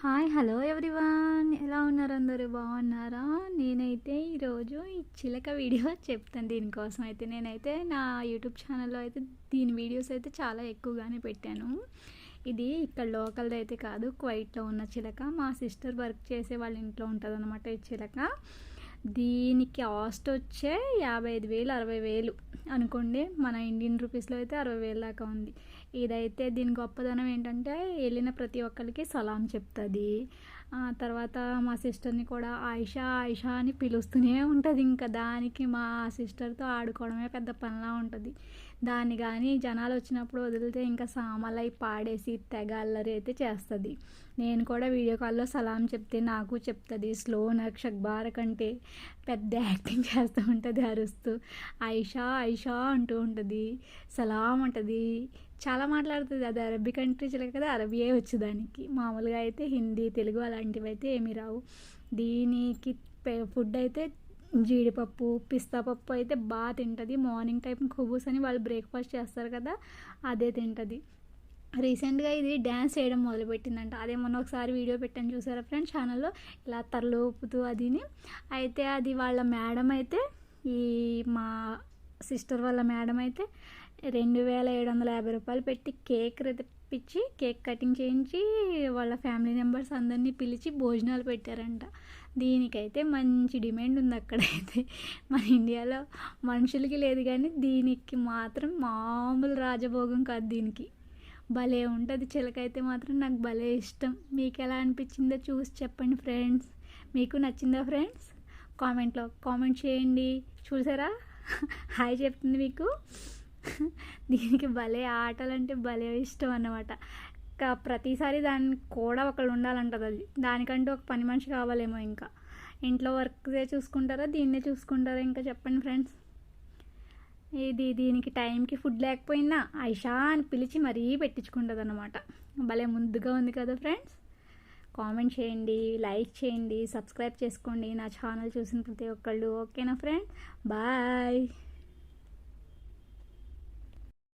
Hi hello everyone, ఎలా ఉన్నారు? అందరూ బాగున్నారా? నేనైతే ఈరోజు ఈ చిలక వీడియో చెప్తాను. దీనికోసం అయితే నేనైతే నా యూట్యూబ్ ఛానల్లో అయితే దీని వీడియోస్ అయితే చాలా ఎక్కువగానే పెట్టాను. ఇది ఇక్కడ లోకల్ది అయితే కాదు, కువైట్లో ఉన్న చిలక. మా సిస్టర్ వర్క్ చేసే వాళ్ళ ఇంట్లో ఉంటుంది అనమాట ఈ చిలక. దీనికి కాస్ట్ వచ్చే 55,000 60,000 అనుకోండి. మన ఇండియన్ రూపీస్లో అయితే 60,000 దాకా ఉంది. ఇదైతే దీని గొప్పదనం ఏంటంటే వెళ్ళిన ప్రతి ఒక్కరికి సలాం చెప్తుంది. తర్వాత మా సిస్టర్ని కూడా ఆయిషా ఆయిషా అని పిలుస్తూనే ఉంటుంది. ఇంకా దానికి మా సిస్టర్తో ఆడుకోవడమే పెద్ద పనిలా ఉంటుంది. దాన్ని కానీ జనాలు వచ్చినప్పుడు వదిలితే ఇంకా సామాన్లు పాడేసి తెగ అల్లరి అయితే చేస్తుంది. నేను కూడా వీడియో కాల్లో సలాం చెప్తే నాకు చెప్తుంది. స్లో నక్షక్ బార కంటే పెద్ద యాక్టింగ్ చేస్తూ ఉంటుంది, అరుస్తూ ఆయిషా ఆయిషా అంటూ ఉంటుంది, సలాం అంటుంది. చాలా మాట్లాడుతుంది. అది అరబీ కంట్రీ చిలక కదా, అరబీయే వచ్చు దానికి. మామూలుగా అయితే హిందీ తెలుగు అలాంటివి అయితే ఏమీ రావు. దీనికి ఫుడ్ అయితే జీడిపప్పు పిస్తా పప్పు అయితే బాగా తింటుంది. మార్నింగ్ టైం ఖుబూస్ అని వాళ్ళు బ్రేక్ఫాస్ట్ చేస్తారు కదా, అదే తింటుంది. రీసెంట్గా ఇది డ్యాన్స్ చేయడం మొదలుపెట్టిందంట. అదే మొన్న ఒకసారి వీడియో పెట్టాను, చూసారా ఫ్రెండ్స్ ఛానల్లో, ఇలా తరలోపుతూ అదిని. అయితే అది వాళ్ళ మేడం అయితే, ఈ మా సిస్టర్ వాళ్ళ మేడం అయితే 2,750 రూపాయలు పెట్టి కేక్ తెప్పించి కేక్ కటింగ్ చేయించి వాళ్ళ ఫ్యామిలీ మెంబర్స్ అందరినీ పిలిచి భోజనాలు పెట్టారంట. దీనికైతే మంచి డిమాండ్ ఉంది అక్కడైతే. మన ఇండియాలో మనుషులకి లేదు కానీ దీనికి మాత్రం మామూలు రాజభోగం కాదు. దీనికి భలే ఉంటుంది. చిలకైతే మాత్రం నాకు భలే ఇష్టం. మీకు ఎలా అనిపించిందో చూసి చెప్పండి ఫ్రెండ్స్. మీకు నచ్చిందా ఫ్రెండ్స్? కామెంట్లో కామెంట్ చేయండి. చూసారా, హాయ్ చెప్తుంది మీకు. దీనికి భలే ఆటలంటే భలే ఇష్టం అన్నమాట. ఇంకా ప్రతిసారి దానికి కూడా ఒకళ్ళు ఉండాలంటది. అది దానికంటూ ఒక పని మనిషి కావాలేమో. ఇంకా ఇంట్లో వర్క్దే చూసుకుంటారా, దీన్నే చూసుకుంటారా? ఇంకా చెప్పండి ఫ్రెండ్స్. దీనికి టైంకి ఫుడ్ లేకపోయినా ఐషా అని పిలిచి మరీ పెట్టించుకుంటుంది అన్నమాట. భలే ముందుగా ఉంది కదా ఫ్రెండ్స్. కామెంట్ చేయండి, లైక్ చేయండి, సబ్స్క్రైబ్ చేసుకోండి నా ఛానల్ చూసిన ప్రతి ఒక్కళ్ళు. ఓకేనా ఫ్రెండ్స్? బాయ్.